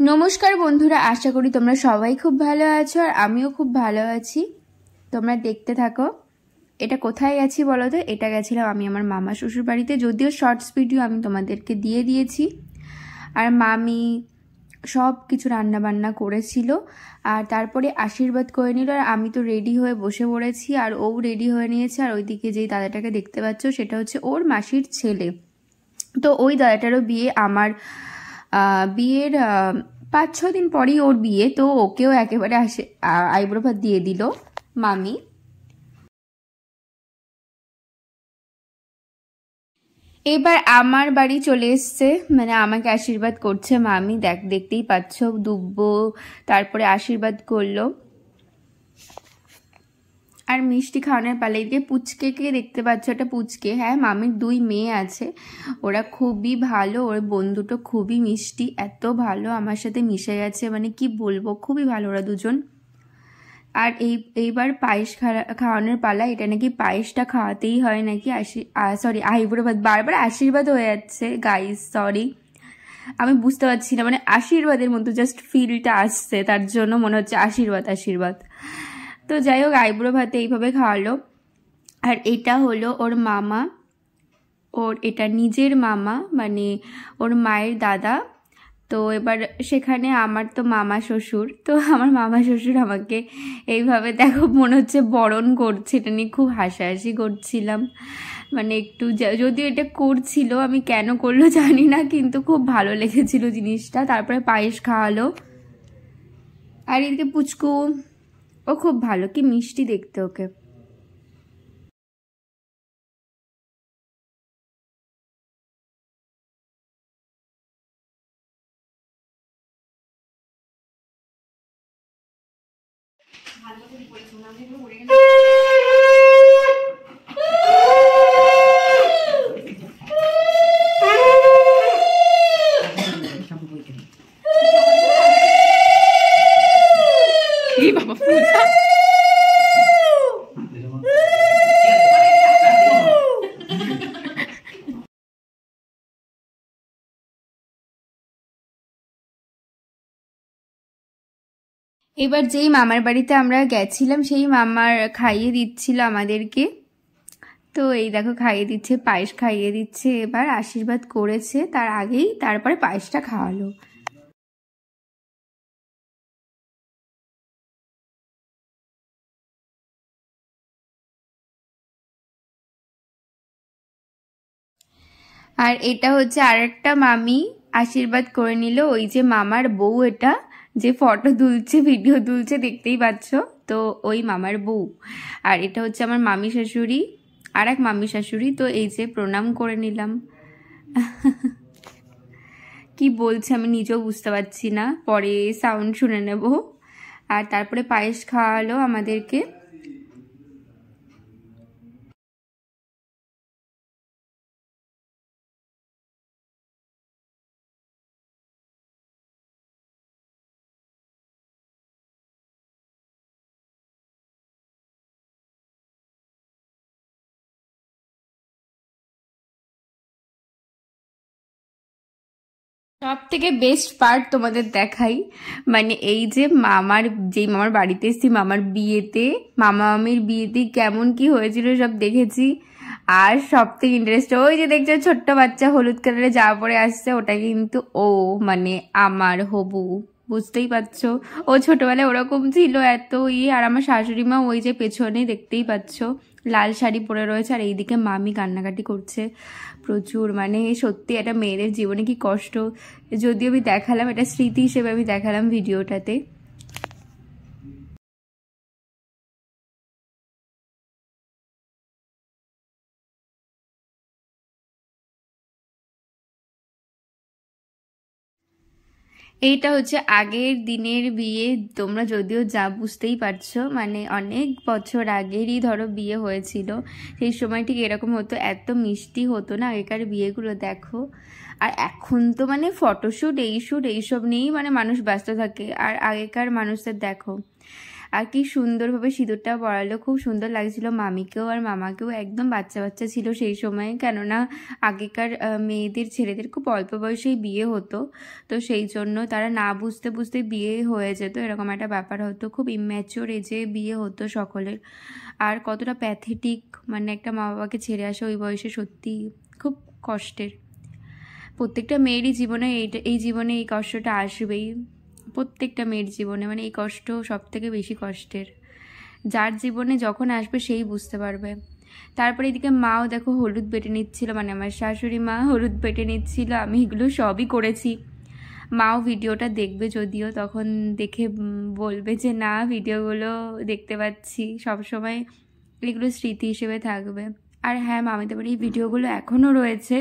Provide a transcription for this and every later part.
নমস্কার বন্ধুরা, আশা করি তোমরা সবাই খুব ভালো আছো আর আমিও খুব ভালো আছি। তোমরা দেখতে থাকো। এটা কোথায় গেছি বলো তো? এটা গেছিলাম আমি আমার মামা শ্বশুর বাড়িতে, যদিও শর্টস ভিডিও আমি তোমাদেরকে দিয়ে দিয়েছি। আর মামি সব কিছু রান্না বান্না করেছিল আর তারপরে আশীর্বাদ করে নিল। আর আমি তো রেডি হয়ে বসে পড়েছি আর ও রেডি হয়ে নিয়েছে। আর ওইদিকে যেই দাদাটাকে দেখতে পাচ্ছ সেটা হচ্ছে ওর মাসির ছেলে। তো ওই দাদাটারও বিয়ে, আমার বিয়ের 5-6 দিন পরেই ওর বিয়ে। তো ওকেও একেবারে আইব্রো ভাত দিয়ে দিল মামি। এবার আমার বাড়ি চলে এসছে, মানে আমাকে আশীর্বাদ করছে মামি। দেখতেই পাচ্ছ দুব্বো, তারপরে আশীর্বাদ করলো আর মিষ্টি খাওয়ানোর পালা। এদিকে পুচকেকে দেখতে পাচ্ছ, ওটা পুচকে। হ্যাঁ, মামির 2 মেয়ে আছে, ওরা খুবই ভালো। ওর বন্ধুটা খুবই মিষ্টি, এত ভালো আমার সাথে মিশে গেছে, মানে কি বলবো, খুবই ভালো ওরা দুজন। আর এইবার পায়েস খাওয়ানোর পালা। এটা নাকি পায়েসটা খাওয়াতেই হয় নাকি। সরি, আইবুড়ো ভাত, বারবার আশীর্বাদ হয়ে যাচ্ছে গাইস, সরি। আমি বুঝতে পারছি না, মানে আশীর্বাদের মতো জাস্ট ফিলটা আসছে, তার জন্য মনে হচ্ছে আশীর্বাদ আশীর্বাদ। তো যাই হোক, আইবুড়ো ভাতে এইভাবে খাওয়ালো। আর এটা হলো ওর মামা, ওর এটা নিজের মামা, মানে ওর মায়ের দাদা। তো এবার সেখানে আমার তো মামা শ্বশুর, তো আমার মামা শ্বশুর আমাকে এইভাবে দেখো মনে হচ্ছে বরণ করছে। এটা নিয়ে খুব হাসাহাসি করছিলাম, মানে একটু, যদিও এটা করছিল, আমি কেন করলো জানি না, কিন্তু খুব ভালো লেগেছিল জিনিসটা। তারপরে পায়েস খাওয়ালো। আর এদিকে পুচকু, ও খুব ভালো, কি মিষ্টি দেখতে ওকে। এবার যেই মামার বাড়িতে আমরা গেছিলাম সেই মামার খাইয়ে দিচ্ছিল আমাদেরকে। তো এই দেখো খাইয়ে দিচ্ছে, পায়েস খাইয়ে দিচ্ছে। এবার আশীর্বাদ করেছে তার আগেই, তারপরে পায়েসটা খাওয়ালো। আর এটা হচ্ছে আরেকটা মামি আশীর্বাদ করে নিল, ওই যে মামার বউ, এটা যে ফটো তুলছে ভিডিও তুলছে দেখতেই পাচ্ছ, তো ওই মামার বউ। আর এটা হচ্ছে আমার মামি শাশুড়ি, আর এক মামি শাশুড়ি। তো এই যে প্রণাম করে নিলাম। কি বলছে আমি নিজেও বুঝতে পারছি না, পরে সাউন্ড শুনে নেব। আর তারপরে পায়েস খাওয়ালো আমাদেরকে। সব থেকে বেস্ট পার্ট তোমাদের দেখাই, মানে এই যে যেই মামার বাড়িতে এসেছি, মামার বিয়েতে, মামা মামির বিয়েতে কেমন কি হয়েছিল সব দেখেছি। আর সব থেকে ইন্টারেস্ট, ওই যে দেখছো ছোট্ট বাচ্চা হলুদ কালারে জামা পরে আসছে, ওটা কিন্তু ও, মানে আমার হবু, বুঝতেই পারছো। ও ছোটবেলায় ওরকম ছিল, এত ইয়ে। আর আমার শাশুড়ি মা ওই যে পেছনে দেখতেই পাচ্ছ লাল শাড়ি পরে রয়েছে। আর এইদিকে মামি কান্নাকাটি করছে প্রচুর, মানে সত্যি একটা মেয়েদের জীবনে কি কষ্ট। যদিও আমি দেখালাম, এটা স্মৃতি হিসেবে আমি দেখালাম ভিডিওটাতে। এইটা হচ্ছে আগের দিনের বিয়ে। তোমরা যদিও যা বুঝতেই পারছো, মানে অনেক বছর আগেরই ধরো বিয়ে হয়েছিল। সেই সময় ঠিক এরকম হতো, এত মিষ্টি হতো না আগেকার বিয়েগুলো, দেখো। আর এখন তো মানে ফটোশ্যুট এইসব নিয়েই মানে মানুষ ব্যস্ত থাকে। আর আগেকার মানুষদের দেখো, আর কি সুন্দরভাবে সিঁদুরটা পরালো, খুব সুন্দর লাগছিল মামিকেও আর মামাকেও। একদম বাচ্চা বাচ্চা ছিল সেই সময়ে, কেননা আগেকার মেয়েদের ছেলেদের খুব অল্প বয়সেই বিয়ে হতো, তো সেই জন্য তারা না বুঝতে বুঝতে বিয়ে হয়ে যেত, এরকম একটা ব্যাপার হতো। খুব ইম্যাচিওর এজে বিয়ে হতো সকলের। আর কতটা প্যাথেটিক, মানে একটা মা বাবাকে ছেড়ে আসা ওই বয়সে সত্যি খুব কষ্টের। প্রত্যেকটা মেয়েরই জীবনে এই জীবনে এই কষ্টটা আসবেই, প্রত্যেকটা মেয়ের জীবনে, মানে এই কষ্ট সব থেকে বেশি কষ্টের। যার জীবনে যখন আসবে সেই বুঝতে পারবে। তারপরে এদিকে মাও দেখো হলুদ বেটে নিচ্ছিল, মানে আমার শাশুড়ি মা হলুদ বেটে নিচ্ছিল। আমি এগুলো সবই করেছি। মাও ভিডিওটা দেখবে যদিও, তখন দেখে বলবে যে না ভিডিওগুলো দেখতে পাচ্ছি, সবসময় এগুলো স্মৃতি হিসেবে থাকবে। আর হ্যাঁ, মামিদের বাড়ির এই ভিডিওগুলো এখনও রয়েছে।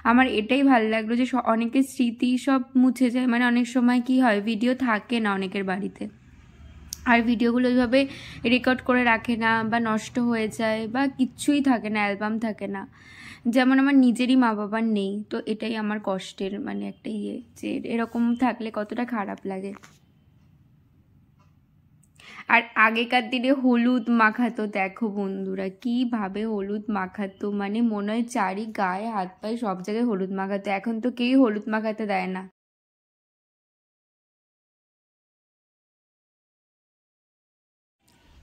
আমার এটাই ভালো লাগলো যে অনেকের স্মৃতি সব মুছে যায়, মানে অনেক সময় কি হয় ভিডিও থাকে না অনেকের বাড়িতে, আর ভিডিওগুলো ওইভাবে রেকর্ড করে রাখে না, বা নষ্ট হয়ে যায়, বা কিচ্ছুই থাকে না, অ্যালবাম থাকে না। যেমন আমার নিজেরই মা বাবার নেই, তো এটাই আমার কষ্টের মানে একটা যে এরকম থাকলে কতটা খারাপ লাগে। আর আগেকার দিনে হলুদ মাখাতো, দেখো বন্ধুরা কীভাবে হলুদ মাখাতো, মানে মনে হয় চারি গায়ে হাত পায়ে সব জায়গায় হলুদ মাখাতো। এখন তো কেউ হলুদ মাখাতে দেয় না।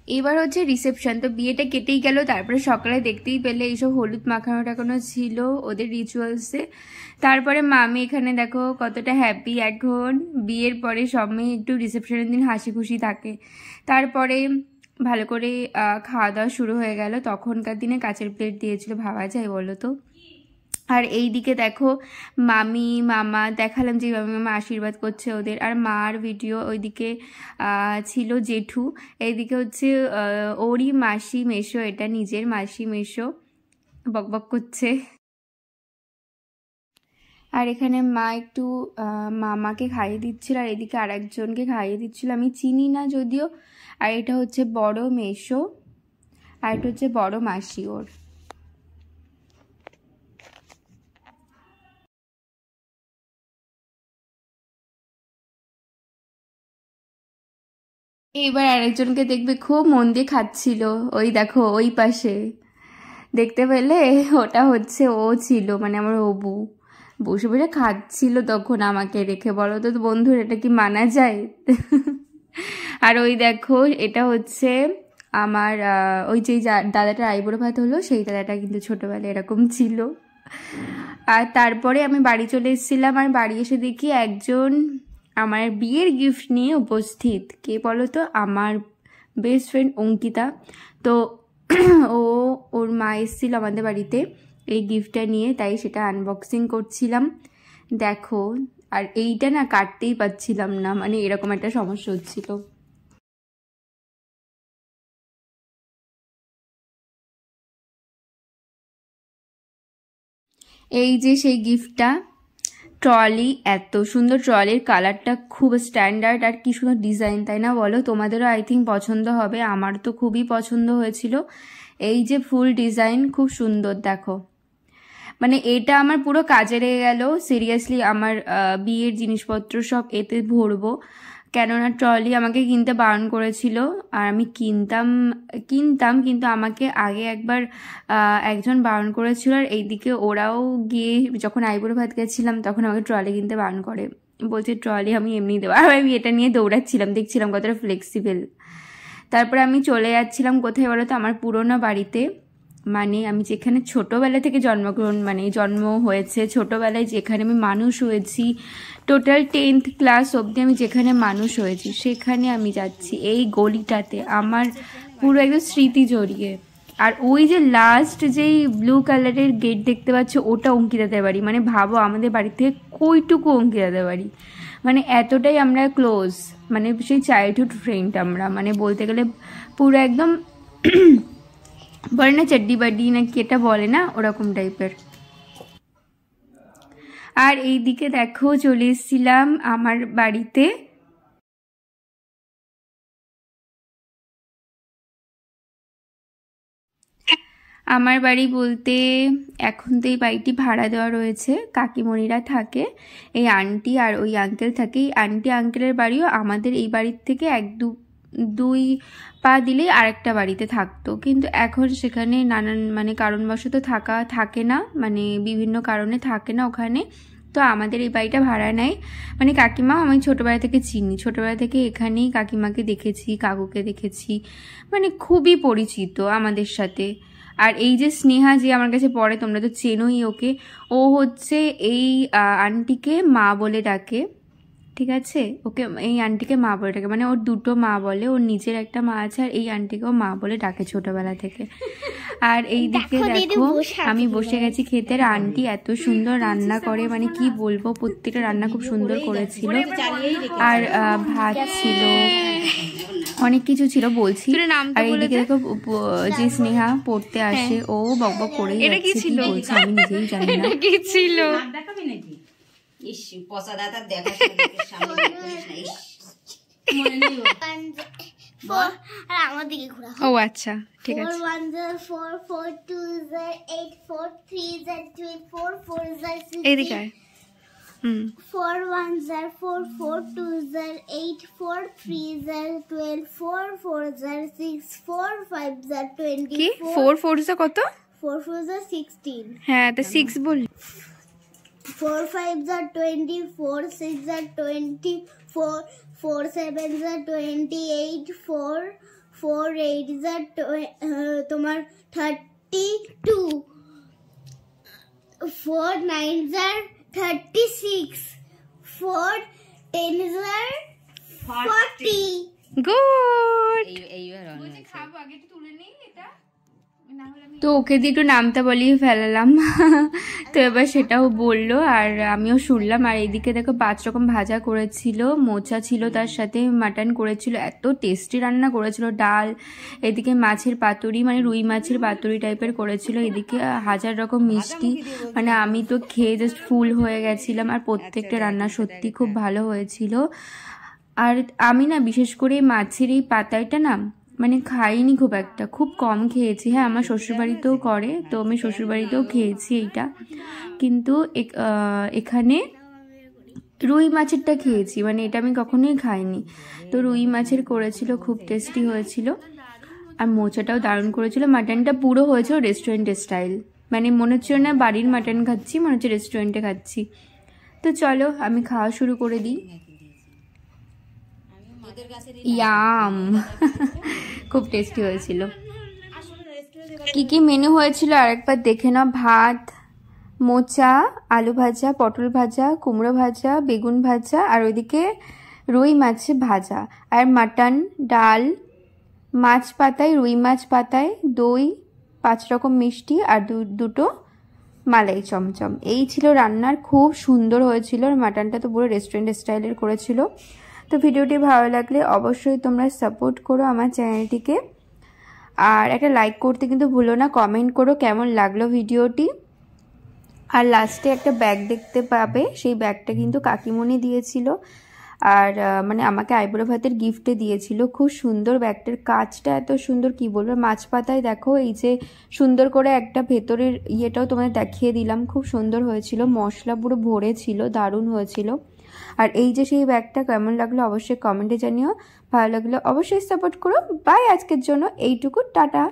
এবার হচ্ছে রিসেপশন, তো বিয়েটা কেটেই গেল। তারপরে সকালে দেখতেই পেলে এইসব হলুদ মাখানো টাখানো ছিল ওদের রিচুয়ালসে। তারপরে মামি এখানে দেখো কতটা হ্যাপি এখন, বিয়ের পরে সব মেয়ে একটু রিসেপশনের দিন হাসি খুশি থাকে। তারপরে ভালো করে খাওয়া দাওয়া শুরু হয়ে গেল। তখনকার দিনে কাচের প্লেট দিয়েছিল, ভাবা যায় বলো তো। আর এই দিকে দেখো মামি মামা দেখালাম যে মামি মামা আশীর্বাদ করছে ওদের, আর মার ভিডিও। ওইদিকে ছিল জেঠু, এইদিকে হচ্ছে ওরই মাসি মেশো, এটা নিজের মাসি মেশো বকবক করছে। আর এখানে মা একটু মামাকে খাইয়ে দিচ্ছিল, আর এদিকে আর একজনকে খাইয়ে দিচ্ছিল, আমি চিনি না যদিও। আর এটা হচ্ছে বড় মেশো, আর এটা হচ্ছে বড় মাসি ওর। এবার আরেকজনকে দেখবে খুব মন দিয়ে খাচ্ছিল, ওই দেখো ওই পাশে দেখতে পেলে, ওটা হচ্ছে ও ছিল, মানে আমার অবু বসে বসে খাচ্ছিল তখন আমাকে রেখে। বলো তো বন্ধুর এটা কি মানা যায়? আর ওই দেখো এটা হচ্ছে আমার ওই যে দাদাটার আইবুড়ো ভাত হলো, সেই দাদাটা কিন্তু ছোটোবেলায় এরকম ছিল। আর তারপরে আমি বাড়ি চলে এসেছিলাম, আর বাড়ি এসে দেখি একজন আমার বিয়ের গিফট নিয়ে উপস্থিত। কে বলো তো? আমার বেস্ট ফ্রেন্ড অঙ্কিতা। তো ওর মা এসেছিল আমাদের বাড়িতে এই গিফটটা নিয়ে, তাই সেটা আনবক্সিং করছিলাম। দেখো, আর এইটা না কাটতেই পারছিলাম না, মানে এরকম একটা সমস্যা হচ্ছিল। এই যে সেই গিফটটা, ট্রলি, এত সুন্দর ট্রলির কালারটা খুব স্ট্যান্ডার্ড, আর কি সুন্দর ডিজাইন, তাই না বলো? তোমাদেরও আই থিঙ্ক পছন্দ হবে, আমার তো খুবই পছন্দ হয়েছিল। এই যে ফুল ডিজাইন খুব সুন্দর, দেখো মানে এটা আমার পুরো কাজে লেগে গেল। সিরিয়াসলি আমার বিয়ের জিনিসপত্র সব এতে ভরবো, কেননা ট্রলি আমাকে কিনতে বারণ করেছিল। আর আমি কিনতাম কিন্তু আমাকে আগে একবার একজন বারণ করেছিল, আর এইদিকে ওরাও গিয়ে যখন আইবুড়ো ভাত গেছিলাম তখন আমাকে ট্রলি কিনতে বারণ করে, বলছে ট্রলি আমি এমনি দেবো। আর আমি এটা নিয়ে দৌড়াচ্ছিলাম, দেখছিলাম কতটা ফ্লেক্সিবল। তারপরে আমি চলে যাচ্ছিলাম কোথায় বলো তো? আমার পুরোনো বাড়িতে, মানে আমি যেখানে ছোটোবেলা থেকে জন্ম হয়েছে, ছোটোবেলায় যেখানে আমি মানুষ হয়েছি, টোটাল 10th ক্লাস অবধি আমি যেখানে মানুষ হয়েছি সেখানে আমি যাচ্ছি, এই গলিটাতে আমার পুরো একদম স্মৃতি জড়িয়ে। আর ওই যে লাস্ট যেই ব্লু কালারের গেট দেখতে পাচ্ছ, ওটা অঙ্কিতাদের বাড়ি। মানে ভাবো আমাদের বাড়ি থেকে কইটুকু অঙ্কিতাদের বাড়ি, মানে এতটাই আমরা ক্লোজ, মানে সেই চাইল্ডহুড ফ্রেন্ড আমরা, মানে বলতে গেলে পুরো একদম বলে না চাড্ডি বাড্ডি না কি এটা বলে না, ওরকম টাইপের। আর এই দিকে দেখো চলে এসেছিলাম আমার বাড়িতে। আমার বাড়ি বলতে এখন তো এই বাড়িটি ভাড়া দেওয়া রয়েছে, কাকিমণিরা থাকে, এই আন্টি আর ওই আঙ্কেল থাকে। এই আন্টি আঙ্কেলের বাড়িও আমাদের এই বাড়ির থেকে 2 পা দিলেই আরেকটা বাড়িতে থাকতো, কিন্তু এখন সেখানে নানান মানে কারণবশত থাকে না, মানে বিভিন্ন কারণে থাকে না ওখানে। তো আমাদের এই বাড়িটা ভাড়া নেয়। মানে কাকিমা আমি ছোটোবেলা থেকে চিনি, ছোটোবেলা থেকে এখানেই কাকিমাকে দেখেছি, কাকুকে দেখেছি, মানে খুবই পরিচিত আমাদের সাথে। আর এই যে স্নেহা যে আমার কাছে পড়ে, তোমরা তো চেনোই ওকে, ও হচ্ছে এই আন্টিকে মা বলে ডাকে, ঠিক আছে? ওকে এই আন্টিকে মা বলে ডাকে, মানে ওর দুটো মা বলে, ওর নিজের একটা মা আছে আর এই আন্টিকেও মা বলে ডাকে ছোটবেলা থেকে। আর এই দিকে দেখো আমি বসে গেছি খেতে, আর আন্টি এত সুন্দর রান্না করে, মানে কি বলবো, প্রত্যেকটা রান্না খুব সুন্দর করেছিল। আর ভাত ছিল, অনেক কিছু ছিল বলছি। আর এইদিকে দেখো যে স্নেহা পড়তে আসে, ও বকবক করে যাচ্ছে, কি বলছে আমি নিজেই জানি না। কি ছিল ইস পচা দাদা দেখা সামনে ইস মনে নেই আর আমার দিকে ঘোরা। ও আচ্ছা ঠিক আছে। 4 1 4 4 2 8 4 3 2 4 4 6 এদিকে 4 1 4 4 2 8 4 3 12 4 4 6 4 5 20 কি 4 4 কত? 4 4 16। হ্যাঁ তো 6 বল। 4 5 24 6 24 4 7 28 4 8 তোমার 32 4 9 36 4 10 40। গুড। তো ওকে দিয়ে একটু নামটা বলিয়ে ফেলালাম। তো এবার সেটাও বললো আর আমিও শুনলাম। আর এইদিকে দেখো 5 রকম ভাজা করেছিল, মোচা ছিল, তার সাথে মাটন করেছিল, এত টেস্টি রান্না করেছিল। ডাল, এদিকে মাছের পাতুরি, মানে রুই মাছের পাতুরি টাইপের করেছিল, এদিকে 1000 রকম মিষ্টি, মানে আমি তো খেয়ে জাস্ট ফুল হয়ে গেছিলাম। আর প্রত্যেকটা রান্না সত্যি খুব ভালো হয়েছিল। আর আমি না বিশেষ করে মাছের এই পাতাটা না মানে খাইনি খুব একটা, খুব কম খেয়েছি। হ্যাঁ আমার শ্বশুরবাড়িতেও করে, তো আমি শ্বশুরবাড়িতেও খেয়েছি এইটা, কিন্তু এখানে রুই মাছেরটা খেয়েছি, মানে এটা আমি কখনোই খাইনি। তো রুই মাছের করেছিল, খুব টেস্টি হয়েছিল। আর মোচাটাও দারুণ করেছিল। মাটনটা পুরো হয়েছিল রেস্টুরেন্টের স্টাইল, মানে মনে হচ্ছিল না বাড়ির মাটন খাচ্ছি, মনে হচ্ছে রেস্টুরেন্টে খাচ্ছি। তো চলো আমি খাওয়া শুরু করে দিই। ইয়াম, খুব টেস্টি হয়েছিল। কি কি মেনু হয়েছিল আরেকবার দেখে নাও। ভাত, মোচা, আলু ভাজা, পটল ভাজা, কুমড়ো ভাজা, বেগুন ভাজা, আর ওইদিকে রুই মাছ ভাজা, আর মাটন, ডাল, মাছ পাতায়, রুই মাছ পাতায়, দই, 5 রকম মিষ্টি, আর দুটো মালাই চমচম। এই ছিল রান্নার, খুব সুন্দর হয়েছিল। আর মাটনটা তো পুরো রেস্টুরেন্ট স্টাইলের করেছিল। তো ভিডিওটি ভালো লাগলে অবশ্যই তোমরা সাপোর্ট করো আমার চ্যানেলটিকে, আর একটা লাইক করতে কিন্তু ভুলো না, কমেন্ট করো কেমন লাগলো ভিডিওটি। আর লাস্টে একটা ব্যাগ দেখতে পাবে, সেই ব্যাগটা কিন্তু কাকিমণি দিয়েছিল, আর মানে আমাকে আইবুড়ো ভাতের গিফটে দিয়েছিল। খুব সুন্দর ব্যাগটার কাজটা, এত সুন্দর কি বলবো। মাছ পাতায় দেখো এই যে সুন্দর করে একটা ভেতরের ইয়েটাও তোমাদের দেখিয়ে দিলাম, খুব সুন্দর হয়েছিল, মশলা পুরো ভরে ছিল, দারুণ হয়েছিল। আর এই যে সেই ব্যাগটা কেমন লাগলো অবশ্যই কমেন্টে জানিও, ভালো লাগলে অবশ্যই সাপোর্ট করো। বাই, আজকের জন্য এইটুকু, টাটা।